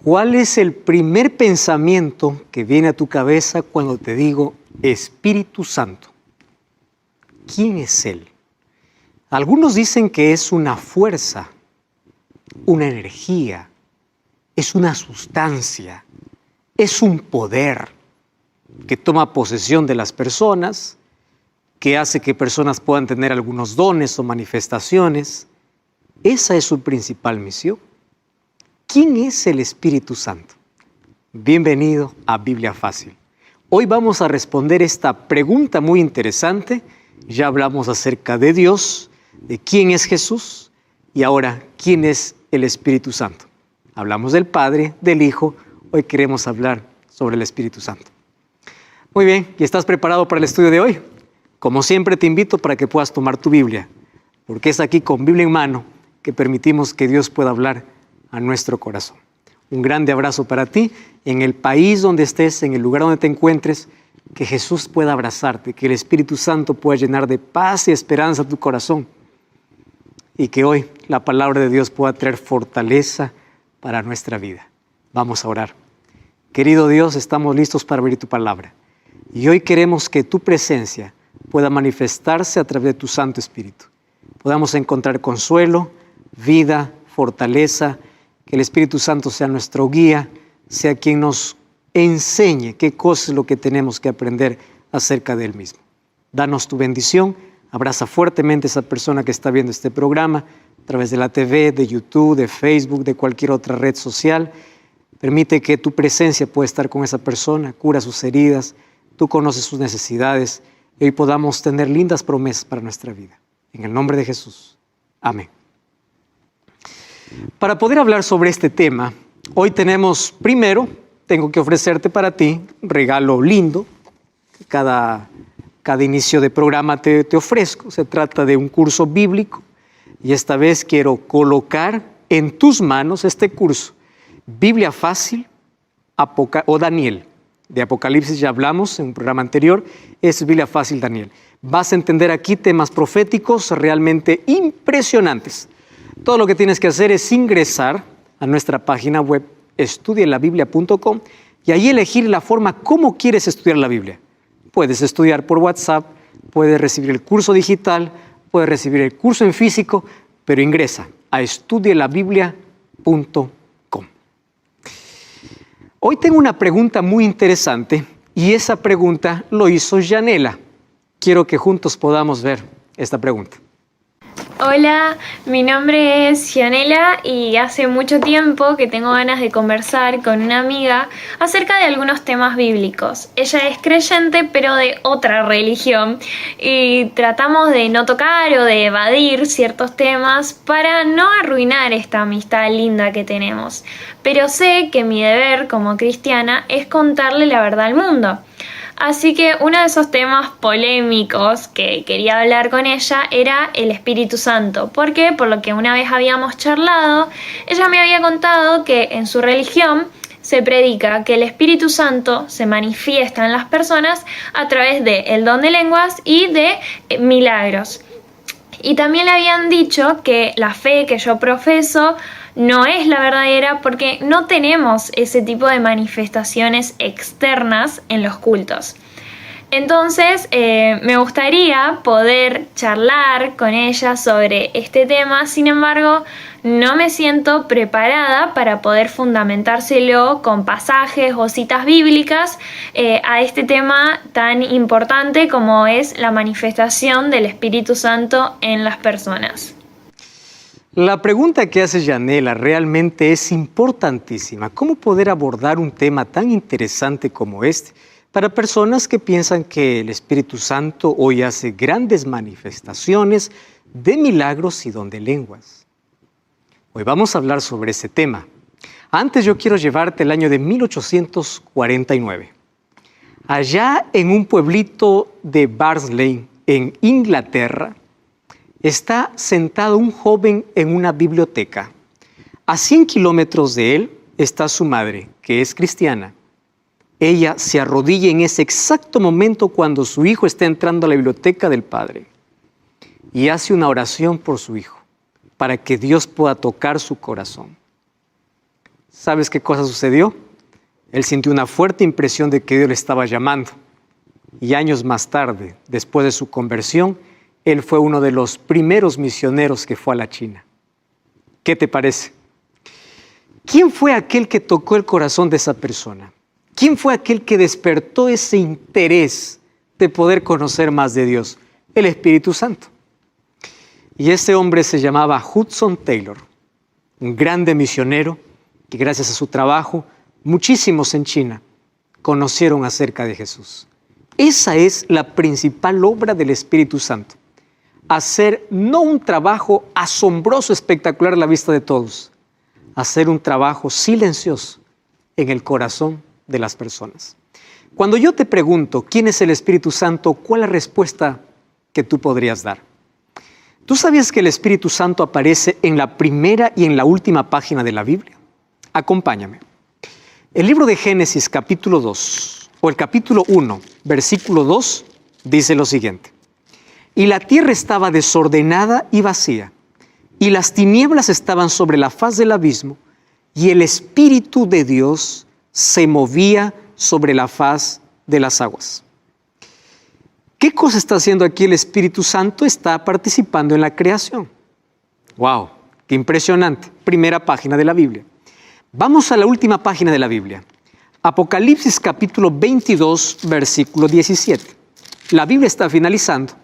¿Cuál es el primer pensamiento que viene a tu cabeza cuando te digo Espíritu Santo? ¿Quién es Él? Algunos dicen que es una fuerza, una energía, es una sustancia, es un poder que toma posesión de las personas, que hace que personas puedan tener algunos dones o manifestaciones. Esa es su principal misión. ¿Quién es el Espíritu Santo? Bienvenido a Biblia Fácil. Hoy vamos a responder esta pregunta muy interesante. Ya hablamos acerca de Dios, de quién es Jesús y ahora quién es el Espíritu Santo. Hablamos del Padre, del Hijo. Hoy queremos hablar sobre el Espíritu Santo. Muy bien, ¿y estás preparado para el estudio de hoy? Como siempre te invito para que puedas tomar tu Biblia, porque es aquí con Biblia en mano que permitimos que Dios pueda hablar a nuestro corazón. Un grande abrazo para ti, en el país donde estés, en el lugar donde te encuentres, que Jesús pueda abrazarte, que el Espíritu Santo pueda llenar de paz y esperanza tu corazón y que hoy la palabra de Dios pueda traer fortaleza para nuestra vida. Vamos a orar. Querido Dios, estamos listos para abrir tu palabra y hoy queremos que tu presencia pueda manifestarse a través de tu Santo Espíritu. Podamos encontrar consuelo, vida, fortaleza, que el Espíritu Santo sea nuestro guía, sea quien nos enseñe qué cosa es lo que tenemos que aprender acerca de Él mismo. Danos tu bendición, abraza fuertemente a esa persona que está viendo este programa a través de la TV, de YouTube, de Facebook, de cualquier otra red social. Permite que tu presencia pueda estar con esa persona, cura sus heridas, tú conoces sus necesidades y hoy podamos tener lindas promesas para nuestra vida. En el nombre de Jesús. Amén. Para poder hablar sobre este tema, hoy tengo que ofrecerte para ti un regalo lindo. Cada inicio de programa te ofrezco. Se trata de un curso bíblico y esta vez quiero colocar en tus manos este curso. Biblia Fácil o Daniel. De Apocalipsis ya hablamos en un programa anterior. Es Biblia Fácil Daniel. Vas a entender aquí temas proféticos realmente impresionantes. Todo lo que tienes que hacer es ingresar a nuestra página web estudielabiblia.com y ahí elegir la forma como quieres estudiar la Biblia. Puedes estudiar por WhatsApp, puedes recibir el curso digital, puedes recibir el curso en físico, pero ingresa a estudielabiblia.com. Hoy tengo una pregunta muy interesante y esa pregunta lo hizo Yanela. Quiero que juntos podamos ver esta pregunta. Hola, mi nombre es Yanela y hace mucho tiempo que tengo ganas de conversar con una amiga acerca de algunos temas bíblicos. Ella es creyente pero de otra religión y tratamos de no tocar o de evadir ciertos temas para no arruinar esta amistad linda que tenemos. Pero sé que mi deber como cristiana es contarle la verdad al mundo. Así que uno de esos temas polémicos que quería hablar con ella era el Espíritu Santo. ¿Por qué? Por lo que una vez habíamos charlado, ella me había contado que en su religión se predica que el Espíritu Santo se manifiesta en las personas a través del don de lenguas y de milagros. Y también le habían dicho que la fe que yo profeso no es la verdadera porque no tenemos ese tipo de manifestaciones externas en los cultos. Entonces me gustaría poder charlar con ella sobre este tema, sin embargo no me siento preparada para poder fundamentárselo con pasajes o citas bíblicas a este tema tan importante como es la manifestación del Espíritu Santo en las personas. La pregunta que hace Yanela realmente es importantísima. ¿Cómo poder abordar un tema tan interesante como este para personas que piensan que el Espíritu Santo hoy hace grandes manifestaciones de milagros y don de lenguas? Hoy vamos a hablar sobre ese tema. Antes yo quiero llevarte al año de 1849. Allá en un pueblito de Barnsley, en Inglaterra, está sentado un joven en una biblioteca. A 100 kilómetros de él está su madre, que es cristiana. Ella se arrodilla en ese exacto momento cuando su hijo está entrando a la biblioteca del padre y hace una oración por su hijo, para que Dios pueda tocar su corazón. ¿Sabes qué cosa sucedió? Él sintió una fuerte impresión de que Dios le estaba llamando. Y años más tarde, después de su conversión, él fue uno de los primeros misioneros que fue a la China. ¿Qué te parece? ¿Quién fue aquel que tocó el corazón de esa persona? ¿Quién fue aquel que despertó ese interés de poder conocer más de Dios? El Espíritu Santo. Y ese hombre se llamaba Hudson Taylor, un grande misionero que gracias a su trabajo, muchísimos en China conocieron acerca de Jesús. Esa es la principal obra del Espíritu Santo. Hacer no un trabajo asombroso, espectacular a la vista de todos, hacer un trabajo silencioso en el corazón de las personas. Cuando yo te pregunto quién es el Espíritu Santo, ¿cuál es la respuesta que tú podrías dar? ¿Tú sabías que el Espíritu Santo aparece en la primera y en la última página de la Biblia? Acompáñame. El libro de Génesis capítulo 2, o el capítulo 1, versículo 2, dice lo siguiente. Y la tierra estaba desordenada y vacía, y las tinieblas estaban sobre la faz del abismo, y el Espíritu de Dios se movía sobre la faz de las aguas. ¿Qué cosa está haciendo aquí el Espíritu Santo? Está participando en la creación. ¡Wow! ¡Qué impresionante! Primera página de la Biblia. Vamos a la última página de la Biblia. Apocalipsis capítulo 22, versículo 17. La Biblia está finalizando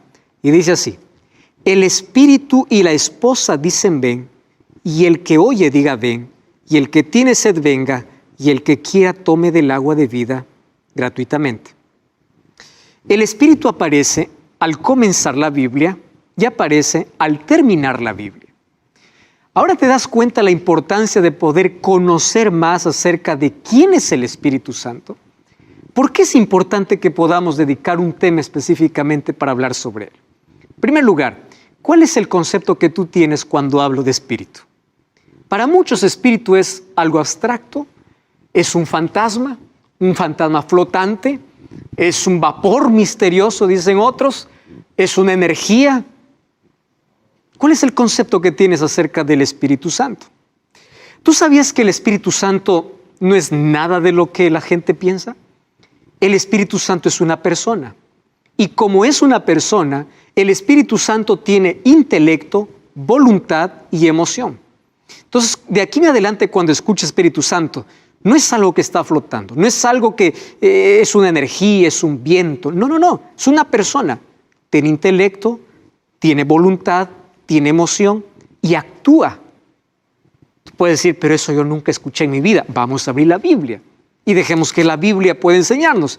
y dice así. El Espíritu y la esposa dicen ven, y el que oye diga ven, y el que tiene sed venga, y el que quiera tome del agua de vida gratuitamente. El Espíritu aparece al comenzar la Biblia y aparece al terminar la Biblia. Ahora te das cuenta la importancia de poder conocer más acerca de quién es el Espíritu Santo. ¿Por qué es importante que podamos dedicar un tema específicamente para hablar sobre él? En primer lugar, ¿cuál es el concepto que tú tienes cuando hablo de espíritu? Para muchos, espíritu es algo abstracto, es un fantasma flotante, es un vapor misterioso, dicen otros, es una energía. ¿Cuál es el concepto que tienes acerca del Espíritu Santo? ¿Tú sabías que el Espíritu Santo no es nada de lo que la gente piensa? El Espíritu Santo es una persona. Y como es una persona, el Espíritu Santo tiene intelecto, voluntad y emoción. Entonces, de aquí en adelante, cuando escuches Espíritu Santo, no es algo que está flotando, no es algo que es una energía, es un viento. No, es una persona. Tiene intelecto, tiene voluntad, tiene emoción y actúa. Tú puedes decir, pero eso yo nunca escuché en mi vida. Vamos a abrir la Biblia y dejemos que la Biblia pueda enseñarnos.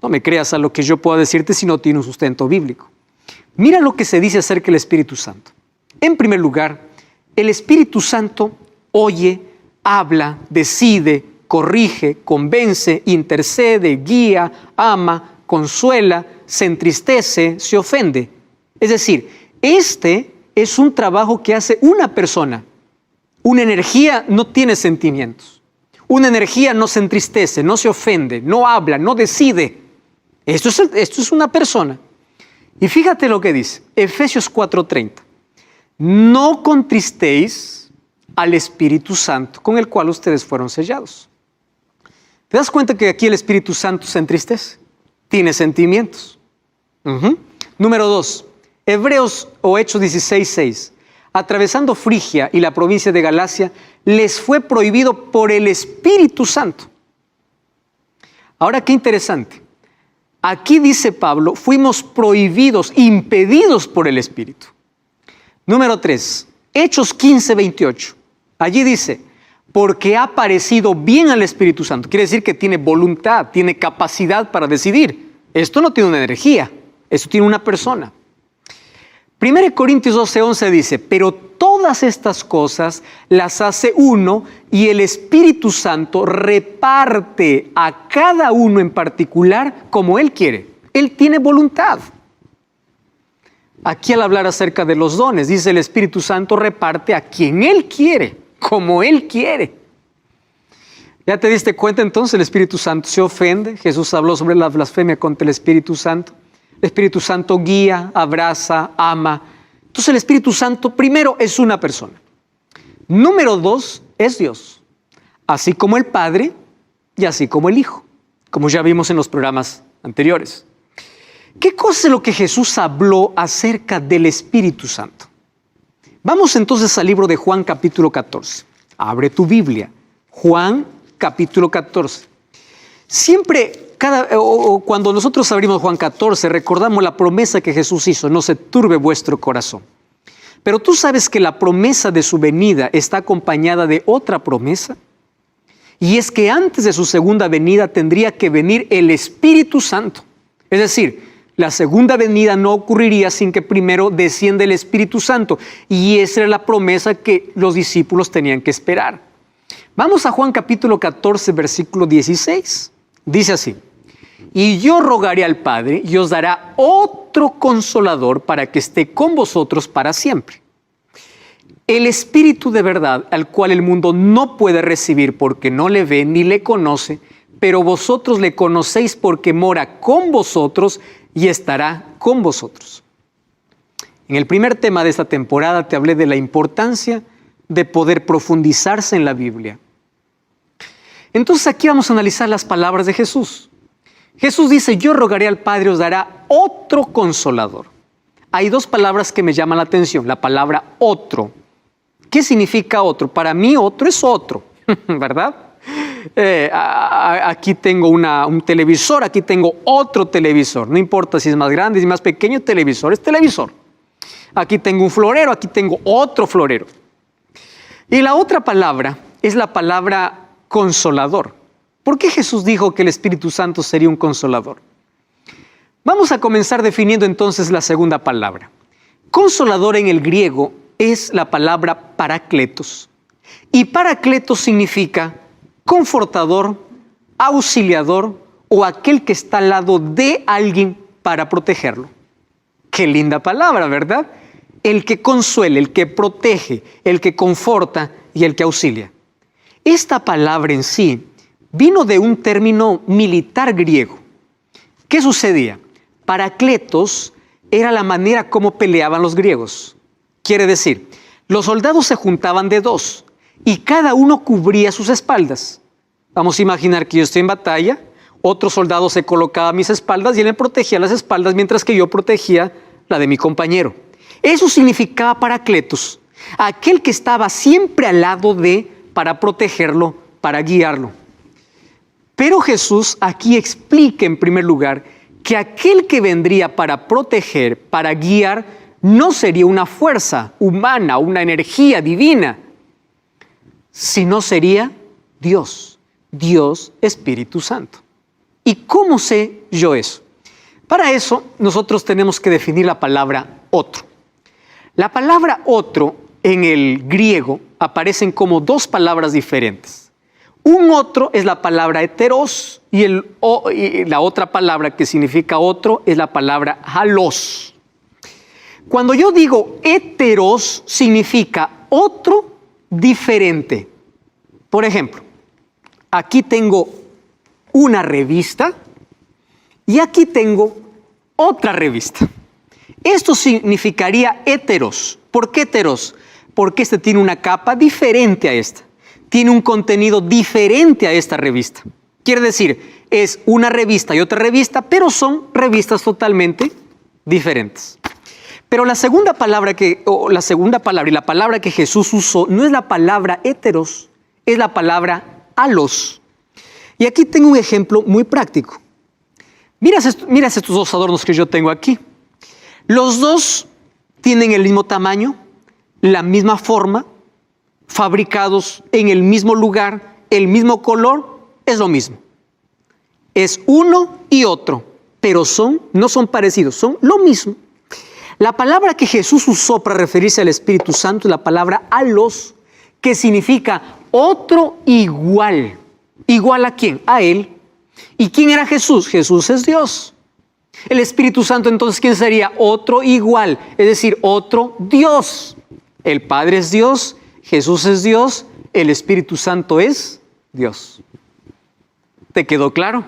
No me creas a lo que yo pueda decirte si no tiene un sustento bíblico. Mira lo que se dice acerca del Espíritu Santo. En primer lugar, el Espíritu Santo oye, habla, decide, corrige, convence, intercede, guía, ama, consuela, se entristece, se ofende. Es decir, este es un trabajo que hace una persona. Una energía no tiene sentimientos. Una energía no se entristece, no se ofende, no habla, no decide. Esto es una persona. Y fíjate lo que dice, Efesios 4:30. No contristéis al Espíritu Santo, con el cual ustedes fueron sellados. ¿Te das cuenta que aquí el Espíritu Santo se entristece? Tiene sentimientos. Número 2. Hebreos o Hechos 16:6. Atravesando Frigia y la provincia de Galacia, les fue prohibido por el Espíritu Santo. Ahora, qué interesante. Aquí dice Pablo, fuimos prohibidos, impedidos por el Espíritu. Número 3. Hechos 15:28. Allí dice, porque ha parecido bien al Espíritu Santo. Quiere decir que tiene voluntad, tiene capacidad para decidir. Esto no tiene una energía, esto tiene una persona. 1 Corintios 12:11 dice, pero todas estas cosas las hace uno y el Espíritu Santo reparte a cada uno en particular como Él quiere. Él tiene voluntad. Aquí al hablar acerca de los dones, dice el Espíritu Santo reparte a quien Él quiere, como Él quiere. ¿Ya te diste cuenta entonces? El Espíritu Santo se ofende. Jesús habló sobre la blasfemia contra el Espíritu Santo. El Espíritu Santo guía, abraza, ama. Entonces el Espíritu Santo primero es una persona. Número 2 es Dios. así como el Padre y así como el Hijo, como ya vimos en los programas anteriores. ¿Qué cosa es lo que Jesús habló acerca del Espíritu Santo? Vamos entonces al libro de Juan capítulo 14. Abre tu Biblia. Juan capítulo 14. Siempre, cuando nosotros abrimos Juan 14, recordamos la promesa que Jesús hizo: no se turbe vuestro corazón. Pero tú sabes que la promesa de su venida está acompañada de otra promesa. Y es que antes de su segunda venida tendría que venir el Espíritu Santo. Es decir, la segunda venida no ocurriría sin que primero descienda el Espíritu Santo. Y esa era la promesa que los discípulos tenían que esperar. Vamos a Juan capítulo 14, versículo 16. Dice así: y yo rogaré al Padre y os dará otro consolador para que esté con vosotros para siempre. El Espíritu de verdad, al cual el mundo no puede recibir porque no le ve ni le conoce, pero vosotros le conocéis porque mora con vosotros y estará con vosotros. En el primer tema de esta temporada te hablé de la importancia de poder profundizarse en la Biblia. Entonces aquí vamos a analizar las palabras de Jesús. Jesús dice: yo rogaré al Padre, os dará otro consolador. Hay dos palabras que me llaman la atención. La palabra otro. ¿Qué significa otro? Para mí otro es otro, ¿verdad? Aquí tengo un televisor, aquí tengo otro televisor. No importa si es más grande, si es más pequeño, televisor es televisor. Aquí tengo un florero, aquí tengo otro florero. Y la otra palabra es la palabra consolador. ¿Por qué Jesús dijo que el Espíritu Santo sería un consolador? Vamos a comenzar definiendo entonces la segunda palabra. Consolador en el griego es la palabra parakletos. Y parakletos significa confortador, auxiliador o aquel que está al lado de alguien para protegerlo. Qué linda palabra, ¿verdad? El que consuela, el que protege, el que conforta y el que auxilia. Esta palabra en sí vino de un término militar griego. ¿Qué sucedía? Parakletos era la manera como peleaban los griegos. Quiere decir, los soldados se juntaban de dos y cada uno cubría sus espaldas. Vamos a imaginar que yo estoy en batalla, otro soldado se colocaba a mis espaldas y él me protegía las espaldas mientras que yo protegía la de mi compañero. Eso significaba parakletos, aquel que estaba siempre al lado de, para protegerlo, para guiarlo. Pero Jesús aquí explica en primer lugar que aquel que vendría para proteger, para guiar, no sería una fuerza humana, una energía divina, sino sería Dios, Dios Espíritu Santo. ¿Y cómo sé yo eso? Para eso nosotros tenemos que definir la palabra otro. La palabra otro en el griego aparecen como dos palabras diferentes. Un otro es la palabra heteros y la otra palabra que significa otro es la palabra halos. Cuando yo digo heteros, significa otro diferente. Por ejemplo, aquí tengo una revista y aquí tengo otra revista. Esto significaría heteros. ¿Por qué heteros? Porque este tiene una capa diferente a esta. Tiene un contenido diferente a esta revista. Quiere decir, es una revista y otra revista, pero son revistas totalmente diferentes. Pero la segunda palabra y la palabra que Jesús usó no es la palabra heteros, es la palabra halos. Y aquí tengo un ejemplo muy práctico. Miras estos dos adornos que yo tengo aquí. Los dos tienen el mismo tamaño, la misma forma, fabricados en el mismo lugar, el mismo color, es lo mismo. Es uno y otro, pero no son parecidos, son lo mismo. La palabra que Jesús usó para referirse al Espíritu Santo es la palabra halos, que significa otro igual. ¿Igual a quién? A Él. ¿Y quién era Jesús? Jesús es Dios. El Espíritu Santo, entonces, ¿quién sería? Otro igual, es decir, otro Dios. El Padre es Dios, Jesús es Dios, el Espíritu Santo es Dios. ¿Te quedó claro?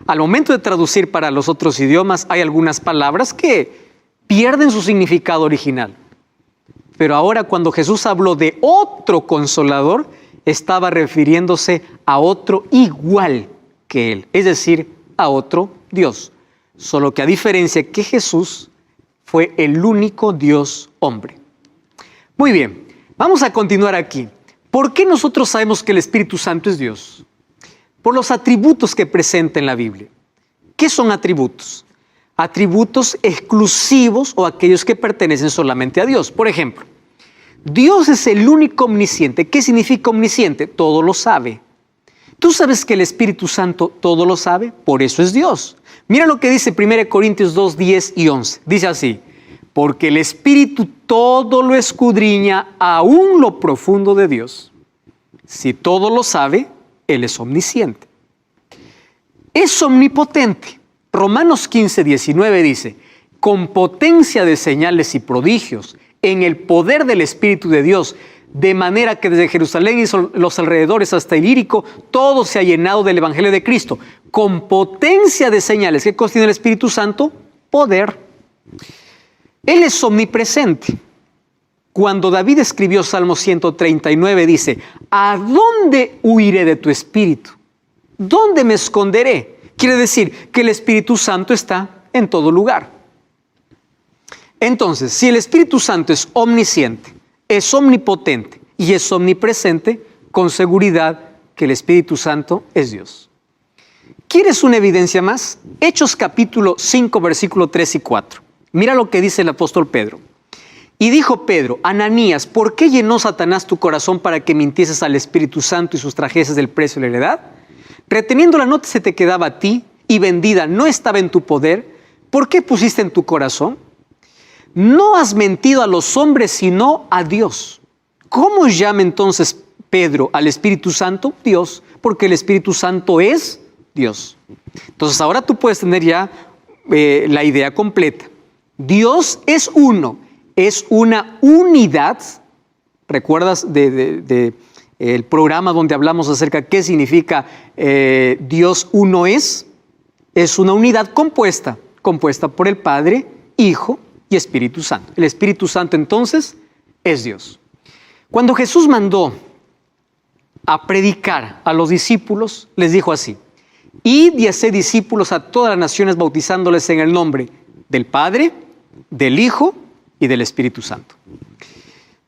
Al momento de traducir para los otros idiomas, hay algunas palabras que pierden su significado original. Pero ahora cuando Jesús habló de otro consolador, estaba refiriéndose a otro igual que Él, es decir, a otro Dios. Solo que a diferencia que Jesús fue el único Dios hombre. Muy bien, vamos a continuar aquí. ¿Por qué nosotros sabemos que el Espíritu Santo es Dios? Por los atributos que presenta en la Biblia. ¿Qué son atributos? Atributos exclusivos o aquellos que pertenecen solamente a Dios. Por ejemplo, Dios es el único omnisciente. ¿Qué significa omnisciente? Todo lo sabe. ¿Tú sabes que el Espíritu Santo todo lo sabe? Por eso es Dios. Mira lo que dice 1 Corintios 2, 10 y 11. Dice así: porque el Espíritu todo lo escudriña, aún lo profundo de Dios. Si todo lo sabe, Él es omnisciente. Es omnipotente. Romanos 15, 19 dice: con potencia de señales y prodigios, en el poder del Espíritu de Dios, de manera que desde Jerusalén y los alrededores hasta Ilírico, todo se ha llenado del Evangelio de Cristo. Con potencia de señales. ¿Qué cosa tiene el Espíritu Santo? Poder. Él es omnipresente. Cuando David escribió Salmo 139, dice: ¿a dónde huiré de tu Espíritu? ¿Dónde me esconderé? Quiere decir que el Espíritu Santo está en todo lugar. Entonces, si el Espíritu Santo es omnisciente, es omnipotente y es omnipresente, con seguridad que el Espíritu Santo es Dios. ¿Quieres una evidencia más? Hechos capítulo 5, versículo 3 y 4. Mira lo que dice el apóstol Pedro. Y dijo Pedro: Ananías, ¿por qué llenó Satanás tu corazón para que mintieses al Espíritu Santo y sustrajeses del precio de la heredad? Reteniéndola no se te quedaba a ti, y vendida no estaba en tu poder. ¿Por qué pusiste en tu corazón? No has mentido a los hombres, sino a Dios. ¿Cómo llama entonces Pedro al Espíritu Santo? Dios, porque el Espíritu Santo es Dios. Entonces ahora tú puedes tener ya la idea completa. Dios es uno, es una unidad. ¿Recuerdas el programa donde hablamos acerca de qué significa Dios uno es? Es una unidad compuesta por el Padre, Hijo y Espíritu Santo. El Espíritu Santo entonces es Dios. Cuando Jesús mandó a predicar a los discípulos, les dijo así: id y haced discípulos a todas las naciones, bautizándoles en el nombre del Padre, del Hijo y del Espíritu Santo.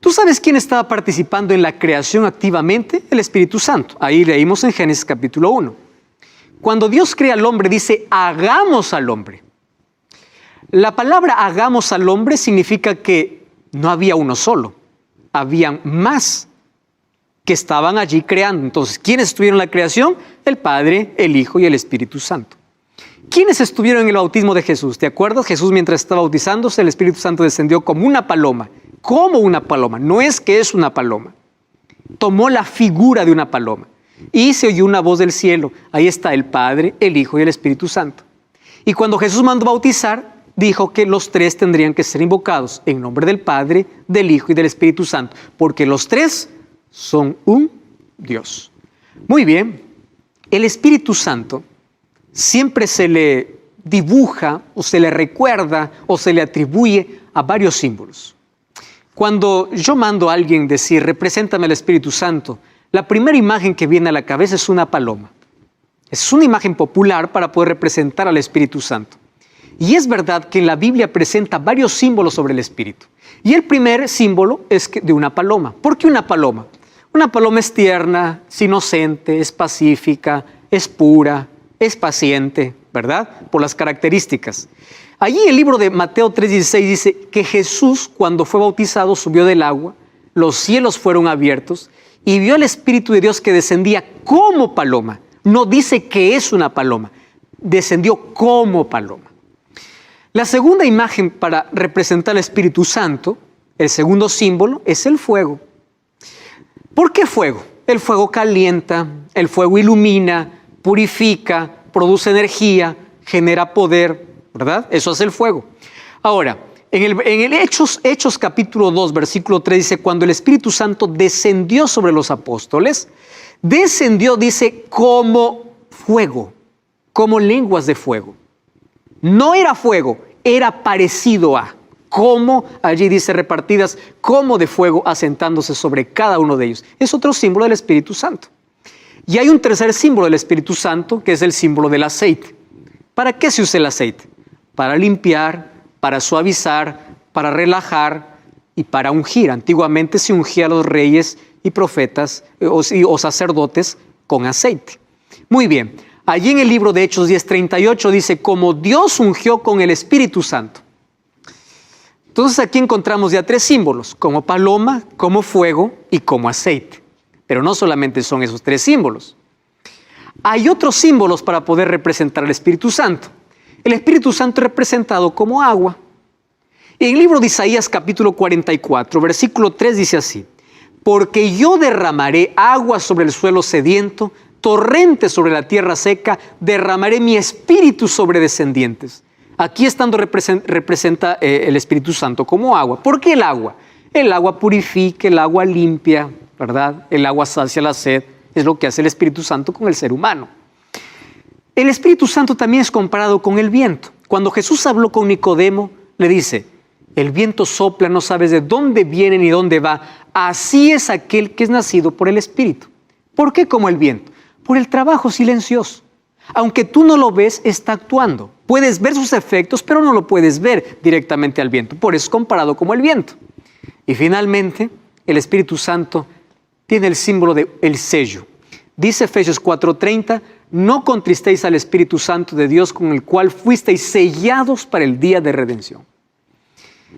¿Tú sabes quién estaba participando en la creación activamente? El Espíritu Santo. Ahí leímos en Génesis capítulo 1. Cuando Dios crea al hombre, dice: hagamos al hombre. La palabra hagamos al hombre significa que no había uno solo, habían más que estaban allí creando. Entonces, ¿quiénes estuvieron en la creación? El Padre, el Hijo y el Espíritu Santo. ¿Quiénes estuvieron en el bautismo de Jesús? ¿Te acuerdas? Jesús, mientras estaba bautizándose, el Espíritu Santo descendió como una paloma. Como una paloma, no es que es una paloma. Tomó la figura de una paloma y se oyó una voz del cielo. Ahí está el Padre, el Hijo y el Espíritu Santo. Y cuando Jesús mandó bautizar, dijo que los tres tendrían que ser invocados en nombre del Padre, del Hijo y del Espíritu Santo, porque los tres son un Dios. Muy bien, el Espíritu Santo siempre se le dibuja o se le recuerda o se le atribuye a varios símbolos. Cuando yo mando a alguien decir: represéntame al Espíritu Santo, la primera imagen que viene a la cabeza es una paloma. Es una imagen popular para poder representar al Espíritu Santo. Y es verdad que en la Biblia presenta varios símbolos sobre el Espíritu. Y el primer símbolo es de una paloma. ¿Por qué una paloma? Una paloma es tierna, es inocente, es pacífica, es pura, es paciente, ¿verdad? Por las características. Allí el libro de Mateo 3:16 dice que Jesús, cuando fue bautizado, subió del agua, los cielos fueron abiertos y vio al Espíritu de Dios que descendía como paloma. No dice que es una paloma, descendió como paloma. La segunda imagen para representar al Espíritu Santo, el segundo símbolo, es el fuego. ¿Por qué fuego? El fuego calienta, el fuego ilumina, purifica, produce energía, genera poder, ¿verdad? Eso es el fuego. Ahora, en el Hechos capítulo 2, versículo 3 dice: cuando el Espíritu Santo descendió sobre los apóstoles, descendió, dice, como fuego, como lenguas de fuego. No era fuego, era parecido a, como, allí dice repartidas, como de fuego asentándose sobre cada uno de ellos. Es otro símbolo del Espíritu Santo. Y hay un tercer símbolo del Espíritu Santo, que es el símbolo del aceite. ¿Para qué se usa el aceite? Para limpiar, para suavizar, para relajar y para ungir. Antiguamente se ungía a los reyes y profetas o sacerdotes con aceite. Muy bien, allí en el libro de Hechos 10:38 dice, como Dios ungió con el Espíritu Santo. Entonces aquí encontramos ya tres símbolos, como paloma, como fuego y como aceite. Pero no solamente son esos tres símbolos. Hay otros símbolos para poder representar al Espíritu Santo. El Espíritu Santo es representado como agua. En el libro de Isaías capítulo 44, versículo 3 dice así, porque yo derramaré agua sobre el suelo sediento, torrentes sobre la tierra seca, derramaré mi espíritu sobre descendientes. Aquí representa el Espíritu Santo como agua. ¿Por qué el agua? El agua purifica, el agua limpia, ¿verdad? El agua sacia la sed, es lo que hace el Espíritu Santo con el ser humano. El Espíritu Santo también es comparado con el viento. Cuando Jesús habló con Nicodemo, le dice, el viento sopla, no sabes de dónde viene ni dónde va. Así es aquel que es nacido por el Espíritu. ¿Por qué como el viento? Por el trabajo silencioso. Aunque tú no lo ves, está actuando. Puedes ver sus efectos, pero no lo puedes ver directamente al viento. Por eso es comparado como el viento. Y finalmente, el Espíritu Santo tiene el símbolo del sello. Dice Efesios 4:30, no contristéis al Espíritu Santo de Dios con el cual fuisteis sellados para el día de redención.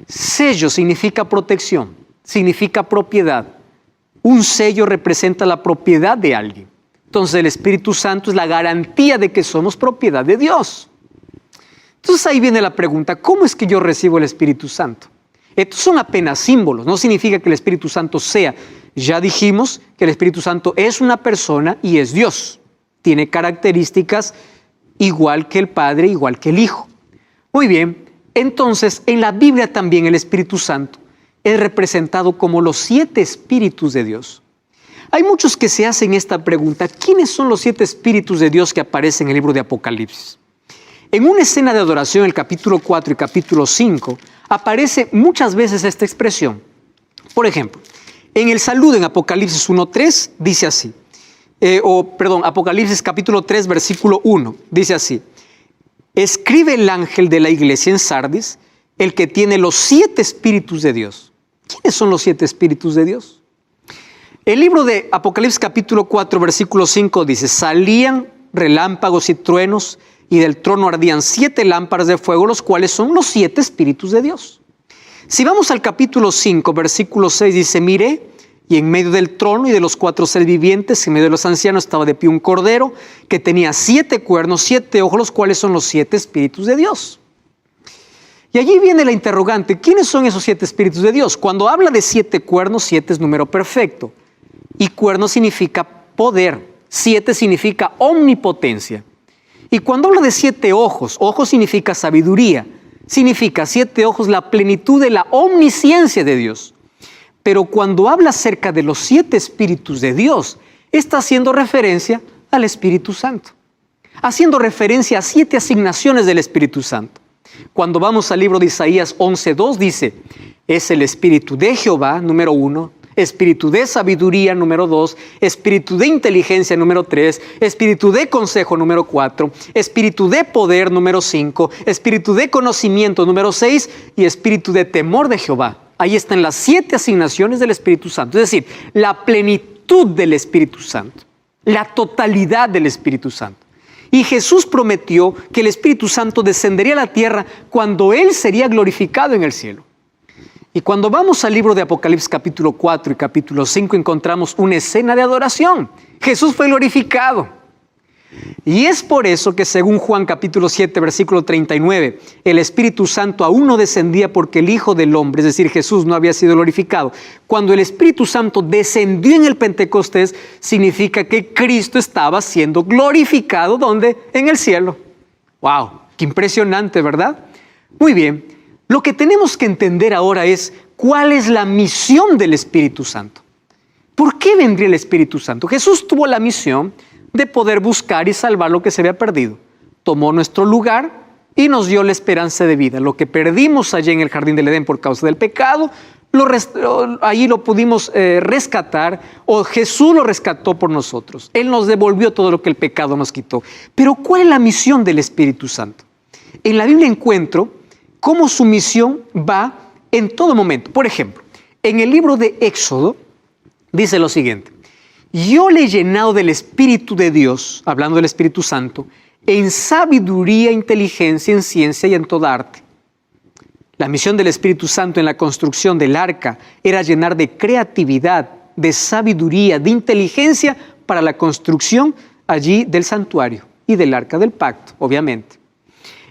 Sello significa protección, significa propiedad. Un sello representa la propiedad de alguien. Entonces el Espíritu Santo es la garantía de que somos propiedad de Dios. Entonces ahí viene la pregunta, ¿cómo es que yo recibo el Espíritu Santo? Estos son apenas símbolos, no significa que el Espíritu Santo sea. Ya dijimos que el Espíritu Santo es una persona y es Dios. Tiene características igual que el Padre, igual que el Hijo. Muy bien, entonces en la Biblia también el Espíritu Santo es representado como los 7 espíritus de Dios. Hay muchos que se hacen esta pregunta, ¿quiénes son los 7 espíritus de Dios que aparecen en el libro de Apocalipsis? En una escena de adoración, el capítulo 4 y capítulo 5, aparece muchas veces esta expresión. Por ejemplo, en el saludo en Apocalipsis 1:3 dice así, Apocalipsis capítulo 3, versículo 1, dice así, escribe el ángel de la iglesia en Sardis, el que tiene los 7 espíritus de Dios. ¿Quiénes son los 7 espíritus de Dios? El libro de Apocalipsis capítulo 4, versículo 5 dice, salían relámpagos y truenos, y del trono ardían 7 lámparas de fuego, los cuales son los 7 espíritus de Dios. Si vamos al capítulo 5, versículo 6, dice, miré, y en medio del trono y de los 4 seres vivientes, en medio de los ancianos, estaba de pie un cordero que tenía 7 cuernos, 7 ojos, los cuales son los 7 espíritus de Dios. Y allí viene la interrogante, ¿quiénes son esos 7 espíritus de Dios? Cuando habla de 7 cuernos, 7 es número perfecto. Y cuerno significa poder, 7 significa omnipotencia. Y cuando habla de 7 ojos, ojos significa sabiduría, significa 7 ojos la plenitud de la omnisciencia de Dios. Pero cuando habla acerca de los 7 espíritus de Dios, está haciendo referencia al Espíritu Santo, haciendo referencia a 7 asignaciones del Espíritu Santo. Cuando vamos al libro de Isaías 11:2 dice, es el Espíritu de Jehová, número 1, Espíritu de sabiduría, número 2, Espíritu de inteligencia, número 3, Espíritu de consejo, número 4, Espíritu de poder, número 5, Espíritu de conocimiento, número 6 y Espíritu de temor de Jehová. Ahí están las 7 asignaciones del Espíritu Santo, es decir, la plenitud del Espíritu Santo, la totalidad del Espíritu Santo. Y Jesús prometió que el Espíritu Santo descendería a la tierra cuando Él sería glorificado en el cielo. Y cuando vamos al libro de Apocalipsis capítulo 4 y capítulo 5 encontramos una escena de adoración. Jesús fue glorificado. Y es por eso que según Juan capítulo 7 versículo 39, el Espíritu Santo aún no descendía porque el Hijo del Hombre, es decir, Jesús, no había sido glorificado. Cuando el Espíritu Santo descendió en el Pentecostés, significa que Cristo estaba siendo glorificado, ¿dónde? En el cielo. ¡Wow! ¡Qué impresionante!, ¿verdad? Muy bien. Lo que tenemos que entender ahora es cuál es la misión del Espíritu Santo. ¿Por qué vendría el Espíritu Santo? Jesús tuvo la misión de poder buscar y salvar lo que se había perdido. Tomó nuestro lugar, y nos dio la esperanza de vida. Lo que perdimos allí en el jardín del Edén por causa del pecado, allí lo pudimos rescatar, o Jesús lo rescató por nosotros. Él nos devolvió todo lo que el pecado nos quitó. Pero ¿cuál es la misión del Espíritu Santo? En la Biblia encuentro cómo su misión va en todo momento. Por ejemplo, en el libro de Éxodo dice lo siguiente: yo le he llenado del Espíritu de Dios, hablando del Espíritu Santo, en sabiduría, inteligencia, en ciencia y en toda arte. La misión del Espíritu Santo en la construcción del arca era llenar de creatividad, de sabiduría, de inteligencia para la construcción allí del santuario y del arca del pacto, obviamente.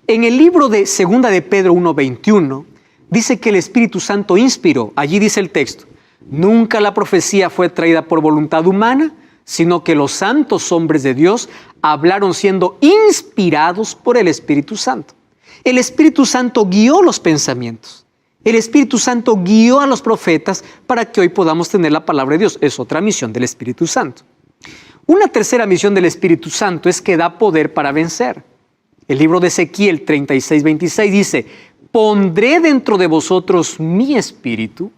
En el libro de 2 de Pedro 1:21 dice que el Espíritu Santo inspiró, allí dice el texto: nunca la profecía fue traída por voluntad humana, sino que los santos hombres de Dios hablaron siendo inspirados por el Espíritu Santo. El Espíritu Santo guió los pensamientos. El Espíritu Santo guió a los profetas para que hoy podamos tener la palabra de Dios. Es otra misión del Espíritu Santo. Una tercera misión del Espíritu Santo es que da poder para vencer. El libro de Ezequiel 36:26 dice: pondré dentro de vosotros mi espíritu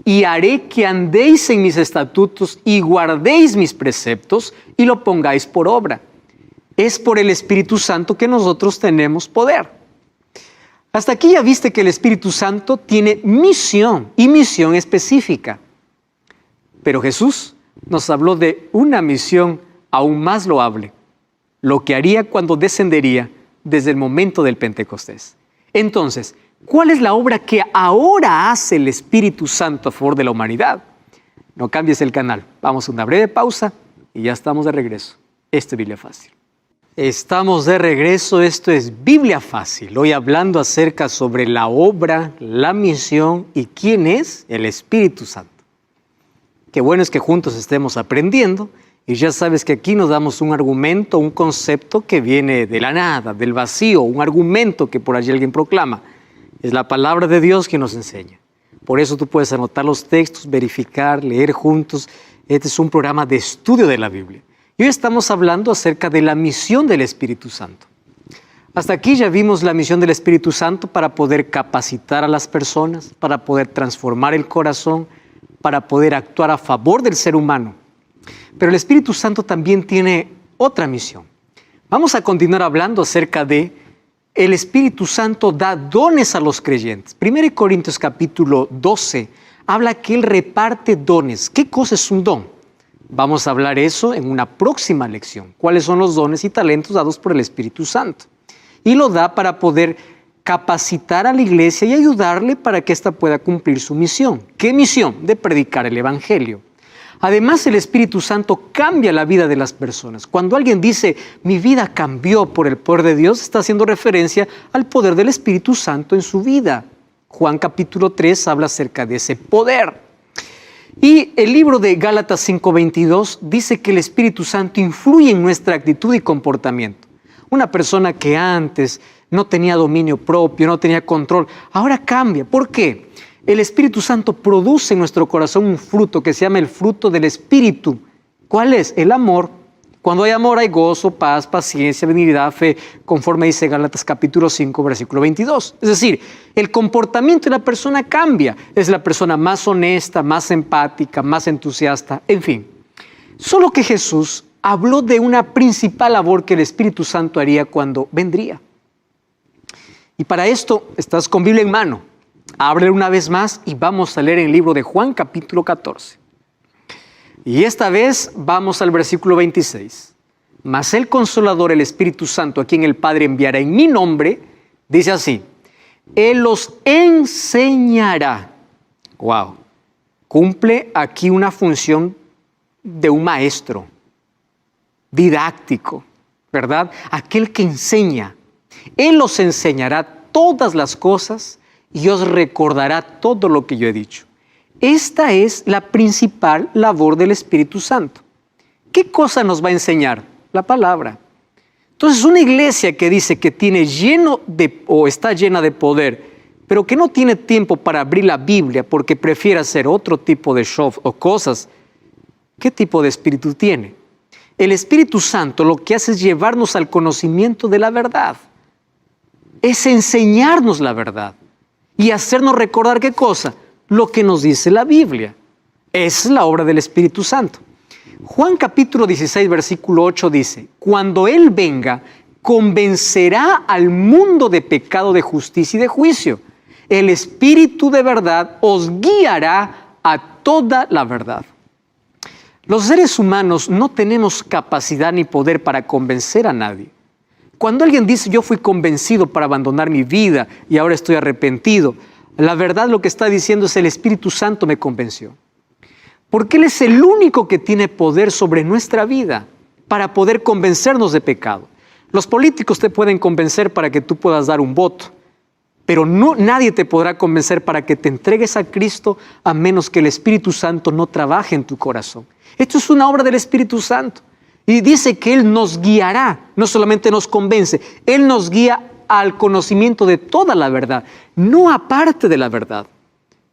y haré que andéis en mis estatutos y guardéis mis preceptos y lo pongáis por obra. Es por el Espíritu Santo que nosotros tenemos poder. Hasta aquí ya viste que el Espíritu Santo tiene misión y misión específica. Pero Jesús nos habló de una misión aún más loable, lo que haría cuando descendería desde el momento del Pentecostés. Entonces, ¿cuál es la obra que ahora hace el Espíritu Santo a favor de la humanidad? No cambies el canal. Vamos a una breve pausa y ya estamos de regreso. Esto es Biblia Fácil. Estamos de regreso. Esto es Biblia Fácil. Hoy hablando acerca sobre la obra, la misión y quién es el Espíritu Santo. Qué bueno es que juntos estemos aprendiendo. Y ya sabes que aquí nos damos un argumento, un concepto que viene de la nada, del vacío, un argumento que por allí alguien proclama. Es la palabra de Dios que nos enseña. Por eso tú puedes anotar los textos, verificar, leer juntos. Este es un programa de estudio de la Biblia. Y hoy estamos hablando acerca de la misión del Espíritu Santo. Hasta aquí ya vimos la misión del Espíritu Santo para poder capacitar a las personas, para poder transformar el corazón, para poder actuar a favor del ser humano. Pero el Espíritu Santo también tiene otra misión. Vamos a continuar hablando acerca de el Espíritu Santo da dones a los creyentes. 1 Corintios capítulo 12 habla que Él reparte dones. ¿Qué cosa es un don? Vamos a hablar eso en una próxima lección. ¿Cuáles son los dones y talentos dados por el Espíritu Santo? Y lo da para poder capacitar a la iglesia y ayudarle para que ésta pueda cumplir su misión. ¿Qué misión? De predicar el Evangelio. Además, el Espíritu Santo cambia la vida de las personas. Cuando alguien dice, mi vida cambió por el poder de Dios, está haciendo referencia al poder del Espíritu Santo en su vida. Juan capítulo 3 habla acerca de ese poder. Y el libro de Gálatas 5:22 dice que el Espíritu Santo influye en nuestra actitud y comportamiento. Una persona que antes no tenía dominio propio, no tenía control, ahora cambia. ¿Por qué? El Espíritu Santo produce en nuestro corazón un fruto que se llama el fruto del Espíritu. ¿Cuál es? El amor. Cuando hay amor hay gozo, paz, paciencia, benignidad, fe, conforme dice Gálatas capítulo 5, versículo 22. Es decir, el comportamiento de la persona cambia. Es la persona más honesta, más empática, más entusiasta, en fin. Solo que Jesús habló de una principal labor que el Espíritu Santo haría cuando vendría. Y para esto, estás con Biblia en mano. Ábrele una vez más y vamos a leer el libro de Juan capítulo 14. Y esta vez vamos al versículo 26. Mas el Consolador, el Espíritu Santo, a quien el Padre enviará en mi nombre, dice así: Él los enseñará. Wow. Cumple aquí una función de un maestro didáctico, ¿verdad? Aquel que enseña. Él os enseñará todas las cosas y os recordará todo lo que yo he dicho. Esta es la principal labor del Espíritu Santo. ¿Qué cosa nos va a enseñar? La palabra. Entonces, una iglesia que dice que tiene está llena de poder, pero que no tiene tiempo para abrir la Biblia porque prefiere hacer otro tipo de show o cosas, ¿qué tipo de espíritu tiene? El Espíritu Santo lo que hace es llevarnos al conocimiento de la verdad. es enseñarnos la verdad y hacernos recordar ¿qué cosa? Lo que nos dice la Biblia. Es la obra del Espíritu Santo. Juan capítulo 16, versículo 8 dice, cuando Él venga, convencerá al mundo de pecado, de justicia y de juicio. El Espíritu de verdad os guiará a toda la verdad. Los seres humanos no tenemos capacidad ni poder para convencer a nadie. Cuando alguien dice, yo fui convencido para abandonar mi vida y ahora estoy arrepentido, la verdad lo que está diciendo es el Espíritu Santo me convenció. Porque Él es el único que tiene poder sobre nuestra vida para poder convencernos de pecado. Los políticos te pueden convencer para que tú puedas dar un voto, pero nadie te podrá convencer para que te entregues a Cristo a menos que el Espíritu Santo no trabaje en tu corazón. Esto es una obra del Espíritu Santo. Y dice que Él nos guiará, no solamente nos convence, Él nos guía al conocimiento de toda la verdad, no aparte de la verdad.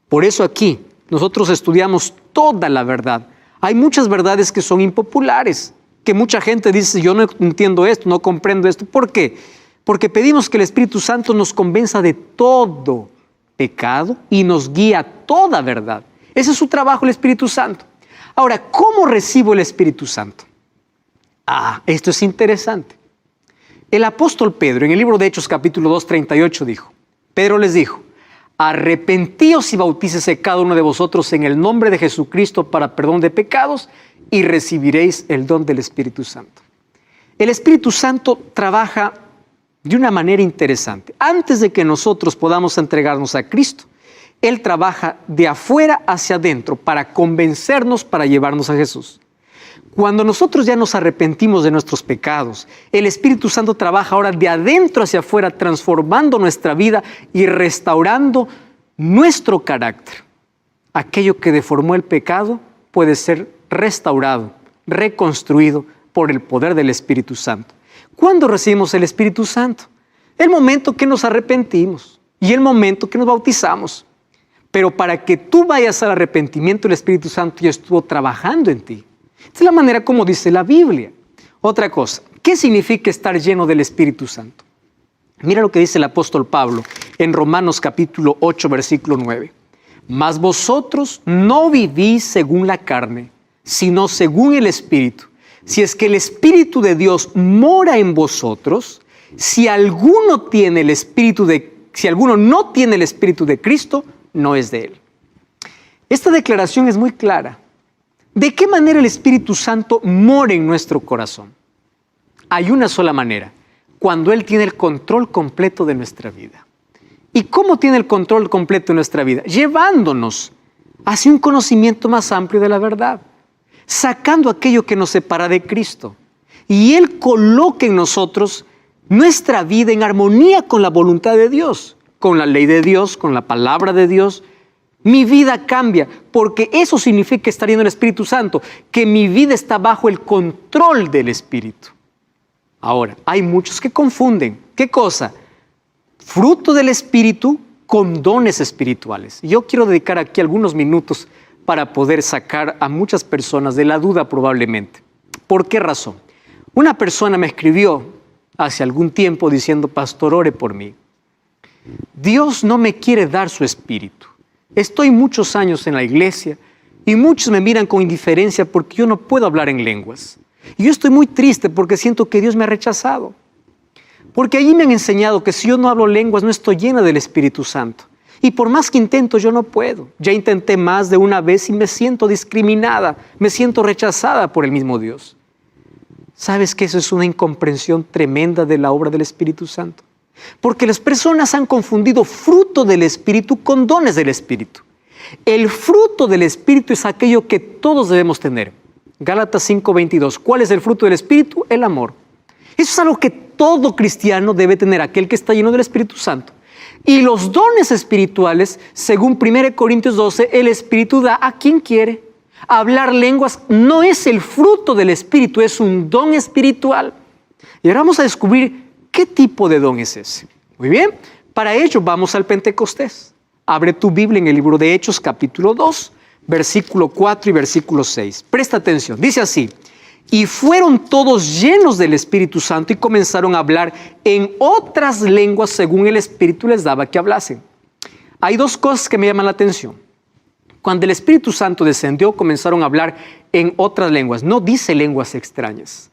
Por eso aquí nosotros estudiamos toda la verdad. Hay muchas verdades que son impopulares, que mucha gente dice, yo no entiendo esto, no comprendo esto. ¿Por qué? Porque pedimos que el Espíritu Santo nos convenza de todo pecado y nos guía a toda verdad. Ese es su trabajo, el Espíritu Santo. Ahora, ¿cómo recibo el Espíritu Santo? Esto es interesante. El apóstol Pedro, en el libro de Hechos capítulo 2, 38 dijo, Pedro les dijo, arrepentíos y bautícese cada uno de vosotros en el nombre de Jesucristo para perdón de pecados y recibiréis el don del Espíritu Santo. El Espíritu Santo trabaja de una manera interesante. Antes de que nosotros podamos entregarnos a Cristo, Él trabaja de afuera hacia adentro para convencernos, para llevarnos a Jesús. Cuando nosotros ya nos arrepentimos de nuestros pecados, el Espíritu Santo trabaja ahora de adentro hacia afuera, transformando nuestra vida y restaurando nuestro carácter. Aquello que deformó el pecado puede ser restaurado, reconstruido por el poder del Espíritu Santo. ¿Cuándo recibimos el Espíritu Santo? El momento que nos arrepentimos y el momento que nos bautizamos. Pero para que tú vayas al arrepentimiento, el Espíritu Santo ya estuvo trabajando en ti. Esta es la manera como dice la Biblia. Otra cosa, ¿qué significa estar lleno del Espíritu Santo? Mira lo que dice el apóstol Pablo en Romanos capítulo 8, versículo 9. Mas vosotros no vivís según la carne, sino según el Espíritu. Si es que el Espíritu de Dios mora en vosotros, si alguno no tiene el Espíritu de Cristo, no es de Él. Esta declaración es muy clara. ¿De qué manera el Espíritu Santo mora en nuestro corazón? Hay una sola manera, cuando Él tiene el control completo de nuestra vida. ¿Y cómo tiene el control completo de nuestra vida? Llevándonos hacia un conocimiento más amplio de la verdad, sacando aquello que nos separa de Cristo. Y Él coloca en nosotros nuestra vida en armonía con la voluntad de Dios, con la ley de Dios, con la palabra de Dios. Mi vida cambia, porque eso significa estar lleno del Espíritu Santo, que mi vida está bajo el control del Espíritu. Ahora, hay muchos que confunden. ¿Qué cosa? Fruto del Espíritu con dones espirituales. Yo quiero dedicar aquí algunos minutos para poder sacar a muchas personas de la duda probablemente. ¿Por qué razón? Una persona me escribió hace algún tiempo diciendo, pastor, ore por mí. Dios no me quiere dar su Espíritu. Estoy muchos años en la iglesia y muchos me miran con indiferencia porque yo no puedo hablar en lenguas. Y yo estoy muy triste porque siento que Dios me ha rechazado. Porque allí me han enseñado que si yo no hablo lenguas no estoy llena del Espíritu Santo. Y por más que intento yo no puedo. Ya intenté más de una vez y me siento discriminada, me siento rechazada por el mismo Dios. ¿Sabes que eso es una incomprensión tremenda de la obra del Espíritu Santo? Porque las personas han confundido fruto del Espíritu con dones del Espíritu. El fruto del Espíritu es aquello que todos debemos tener. Gálatas 5:22. ¿Cuál es el fruto del Espíritu? El amor. Eso es algo que todo cristiano debe tener, aquel que está lleno del Espíritu Santo. Y los dones espirituales, según 1 Corintios 12, el Espíritu da a quien quiere. Hablar lenguas no es el fruto del Espíritu, es un don espiritual. Y ahora vamos a descubrir qué tipo de don es ese. Muy bien, para ello vamos al Pentecostés. Abre tu Biblia en el libro de Hechos, capítulo 2, versículo 4 y versículo 6. Presta atención, dice así. Y fueron todos llenos del Espíritu Santo y comenzaron a hablar en otras lenguas según el Espíritu les daba que hablasen. Hay dos cosas que me llaman la atención. Cuando el Espíritu Santo descendió, comenzaron a hablar en otras lenguas. No dice lenguas extrañas,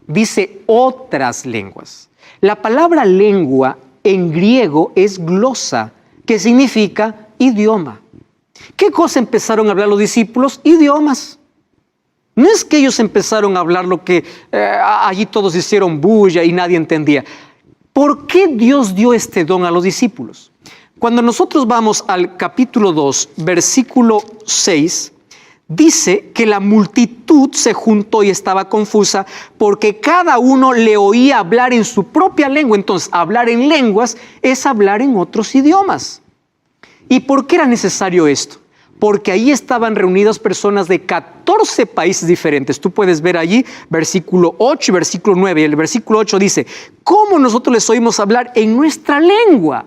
dice otras lenguas. La palabra lengua en griego es glosa, que significa idioma. ¿Qué cosa empezaron a hablar los discípulos? Idiomas. No es que ellos empezaron a hablar lo que allí todos hicieron bulla y nadie entendía. ¿Por qué Dios dio este don a los discípulos? Cuando nosotros vamos al capítulo 2, versículo 6, dice que la multitud se juntó y estaba confusa porque cada uno le oía hablar en su propia lengua. Entonces, hablar en lenguas es hablar en otros idiomas. ¿Y por qué era necesario esto? Porque ahí estaban reunidas personas de 14 países diferentes. Tú puedes ver allí versículo 8 y versículo 9. Y el versículo 8 dice, ¿cómo nosotros les oímos hablar en nuestra lengua?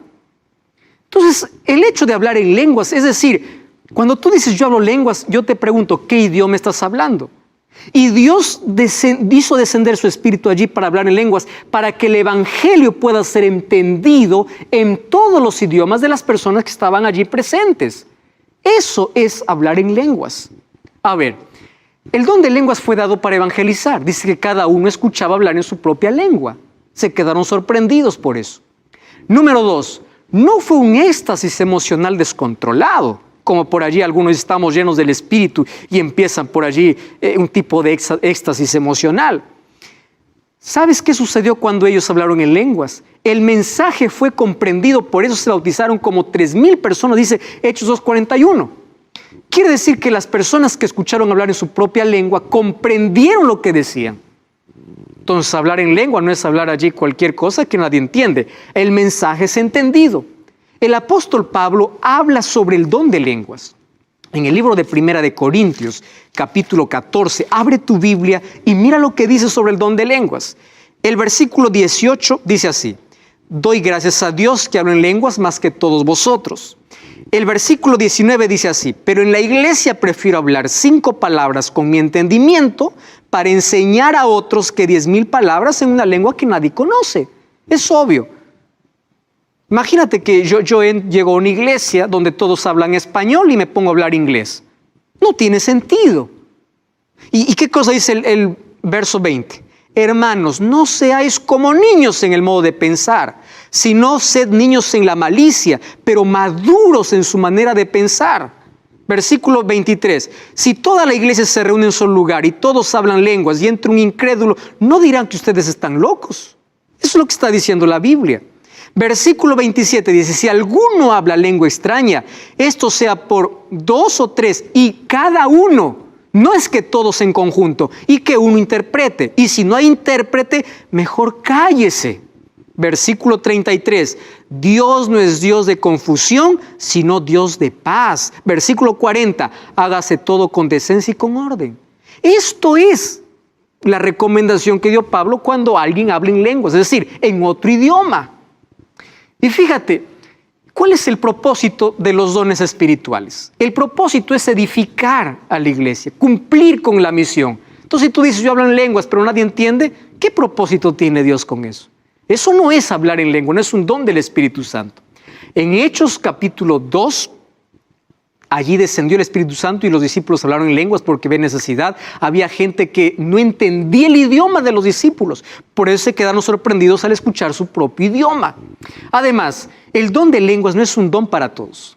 Entonces, el hecho de hablar en lenguas, es decir, cuando tú dices yo hablo lenguas, yo te pregunto, ¿qué idioma estás hablando? Y Dios hizo descender su Espíritu allí para hablar en lenguas, para que el Evangelio pueda ser entendido en todos los idiomas de las personas que estaban allí presentes. Eso es hablar en lenguas. A ver, el don de lenguas fue dado para evangelizar. Dice que cada uno escuchaba hablar en su propia lengua. Se quedaron sorprendidos por eso. Número 2, no fue un éxtasis emocional descontrolado, como por allí algunos estamos llenos del Espíritu y empiezan por allí un tipo de éxtasis emocional. ¿Sabes qué sucedió cuando ellos hablaron en lenguas? El mensaje fue comprendido, por eso se bautizaron como 3,000 personas, dice Hechos 2:41. Quiere decir que las personas que escucharon hablar en su propia lengua comprendieron lo que decían. Entonces, hablar en lengua no es hablar allí cualquier cosa que nadie entiende. El mensaje es entendido. El apóstol Pablo habla sobre el don de lenguas. En el libro de Primera de Corintios, capítulo 14, abre tu Biblia y mira lo que dice sobre el don de lenguas. El versículo 18 dice así, doy gracias a Dios que hablo en lenguas más que todos vosotros. El versículo 19 dice así, pero en la iglesia prefiero hablar 5 palabras con mi entendimiento para enseñar a otros que 10,000 palabras en una lengua que nadie conoce. Es obvio. Imagínate que yo llego a una iglesia donde todos hablan español y me pongo a hablar inglés. No tiene sentido. ¿Y qué cosa dice el verso 20? Hermanos, no seáis como niños en el modo de pensar, sino sed niños en la malicia, pero maduros en su manera de pensar. Versículo 23. Si toda la iglesia se reúne en un solo lugar y todos hablan lenguas y entra un incrédulo, ¿no dirán que ustedes están locos? Eso es lo que está diciendo la Biblia. Versículo 27 dice, si alguno habla lengua extraña, esto sea por 2 o 3 y cada uno. No es que todos en conjunto y que uno interprete. Y si no hay intérprete, mejor cállese. Versículo 33. Dios no es Dios de confusión, sino Dios de paz. Versículo 40. Hágase todo con decencia y con orden. Esto es la recomendación que dio Pablo cuando alguien habla en lenguas, es decir, en otro idioma. Y fíjate, ¿cuál es el propósito de los dones espirituales? El propósito es edificar a la iglesia, cumplir con la misión. Entonces, si tú dices, yo hablo en lenguas, pero nadie entiende, ¿qué propósito tiene Dios con eso? Eso no es hablar en lengua, no es un don del Espíritu Santo. En Hechos capítulo 2, allí descendió el Espíritu Santo y los discípulos hablaron en lenguas porque había necesidad. Había gente que no entendía el idioma de los discípulos. Por eso se quedaron sorprendidos al escuchar su propio idioma. Además, el don de lenguas no es un don para todos.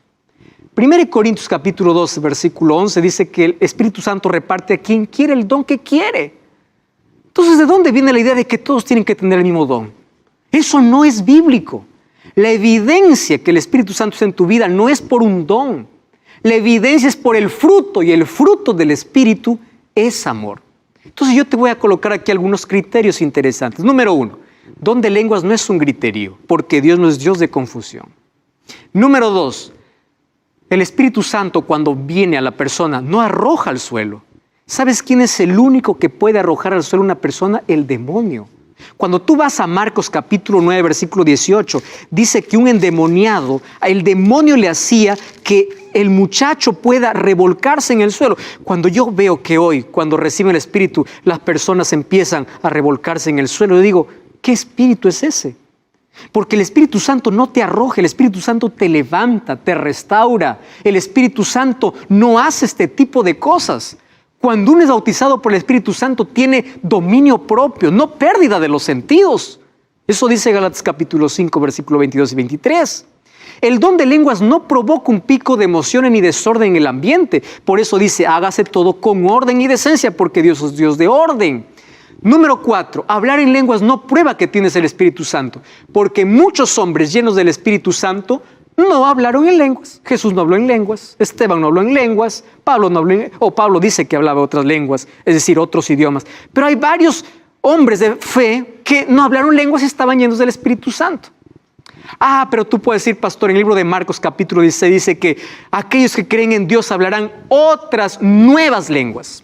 1 Corintios capítulo 12, versículo 11 dice que el Espíritu Santo reparte a quien quiere el don que quiere. Entonces, ¿de dónde viene la idea de que todos tienen que tener el mismo don? Eso no es bíblico. La evidencia que el Espíritu Santo está en tu vida no es por un don. La evidencia es por el fruto y el fruto del Espíritu es amor. Entonces yo te voy a colocar aquí algunos criterios interesantes. Número 1, don de lenguas no es un griterío, porque Dios no es Dios de confusión. Número 2, el Espíritu Santo cuando viene a la persona no arroja al suelo. ¿Sabes quién es el único que puede arrojar al suelo a una persona? El demonio. Cuando tú vas a Marcos capítulo 9, versículo 18, dice que un endemoniado, el demonio le hacía que el muchacho pueda revolcarse en el suelo. Cuando yo veo que hoy, cuando reciben el Espíritu, las personas empiezan a revolcarse en el suelo, yo digo, ¿qué espíritu es ese? Porque el Espíritu Santo no te arroja, el Espíritu Santo te levanta, te restaura. El Espíritu Santo no hace este tipo de cosas. Cuando uno es bautizado por el Espíritu Santo, tiene dominio propio, no pérdida de los sentidos. Eso dice Gálatas capítulo 5, versículo 22 y 23. El don de lenguas no provoca un pico de emociones ni desorden en el ambiente. Por eso dice, hágase todo con orden y decencia, porque Dios es Dios de orden. Número 4, hablar en lenguas no prueba que tienes el Espíritu Santo, porque muchos hombres llenos del Espíritu Santo no hablaron en lenguas. Jesús no habló en lenguas, Esteban no habló en lenguas, Pablo no habló Pablo dice que hablaba otras lenguas, es decir, otros idiomas. Pero hay varios hombres de fe que no hablaron lenguas y estaban llenos del Espíritu Santo. Pero tú puedes decir, pastor, en el libro de Marcos capítulo 16 dice que aquellos que creen en Dios hablarán otras nuevas lenguas.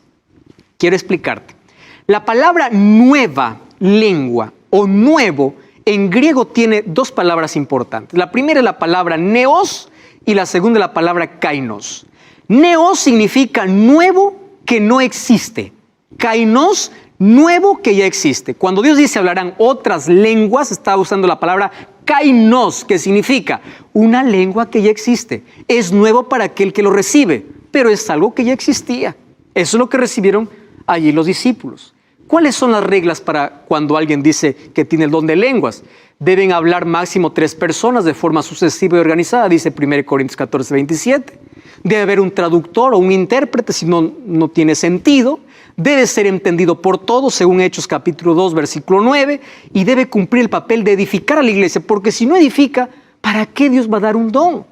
Quiero explicarte. La palabra nueva lengua o nuevo en griego tiene dos palabras importantes. La primera es la palabra neos y la segunda es la palabra kainos. Neos significa nuevo que no existe. Kainos, nuevo que ya existe. Cuando Dios dice hablarán otras lenguas, está usando la palabra kainos, que significa una lengua que ya existe. Es nuevo para aquel que lo recibe, pero es algo que ya existía. Eso es lo que recibieron allí los discípulos. ¿Cuáles son las reglas para cuando alguien dice que tiene el don de lenguas? Deben hablar máximo 3 personas de forma sucesiva y organizada, dice 1 Corintios 14, 27. Debe haber un traductor o un intérprete, si no, no tiene sentido. Debe ser entendido por todos, según Hechos capítulo 2, versículo 9. Y debe cumplir el papel de edificar a la iglesia, porque si no edifica, ¿para qué Dios va a dar un don?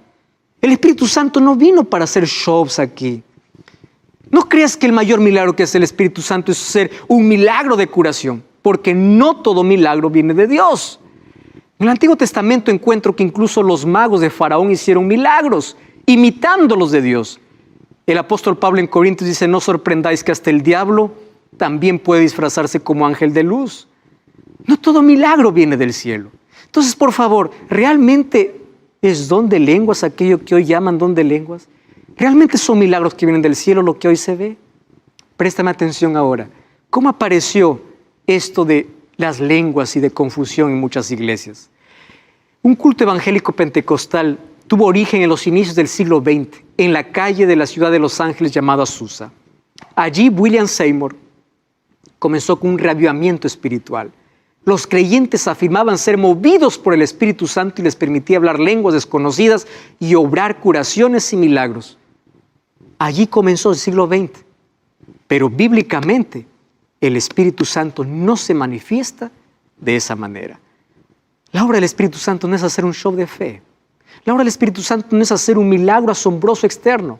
El Espíritu Santo no vino para hacer shows aquí. No creas que el mayor milagro que hace el Espíritu Santo es ser un milagro de curación, porque no todo milagro viene de Dios. En el Antiguo Testamento encuentro que incluso los magos de Faraón hicieron milagros, imitándolos de Dios. El apóstol Pablo en Corintios dice, no sorprendáis que hasta el diablo también puede disfrazarse como ángel de luz. No todo milagro viene del cielo. Entonces, por favor, ¿realmente es don de lenguas aquello que hoy llaman don de lenguas? ¿Realmente son milagros que vienen del cielo lo que hoy se ve? Préstame atención ahora. ¿Cómo apareció esto de las lenguas y de confusión en muchas iglesias? Un culto evangélico pentecostal tuvo origen en los inicios del siglo XX, en la calle de la ciudad de Los Ángeles llamada Azusa. Allí William Seymour comenzó con un reavivamiento espiritual. Los creyentes afirmaban ser movidos por el Espíritu Santo y les permitía hablar lenguas desconocidas y obrar curaciones y milagros. Allí comenzó el siglo XX, pero bíblicamente el Espíritu Santo no se manifiesta de esa manera. La obra del Espíritu Santo no es hacer un show de fe. La obra del Espíritu Santo no es hacer un milagro asombroso externo,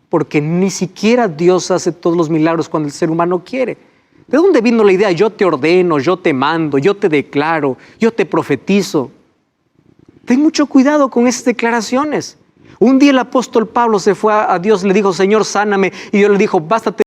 porque ni siquiera Dios hace todos los milagros cuando el ser humano quiere. ¿De dónde vino la idea? Yo te ordeno, yo te mando, yo te declaro, yo te profetizo. Ten mucho cuidado con esas declaraciones. Un día el apóstol Pablo se fue a Dios, le dijo, Señor, sáname. Y Dios le dijo, bástate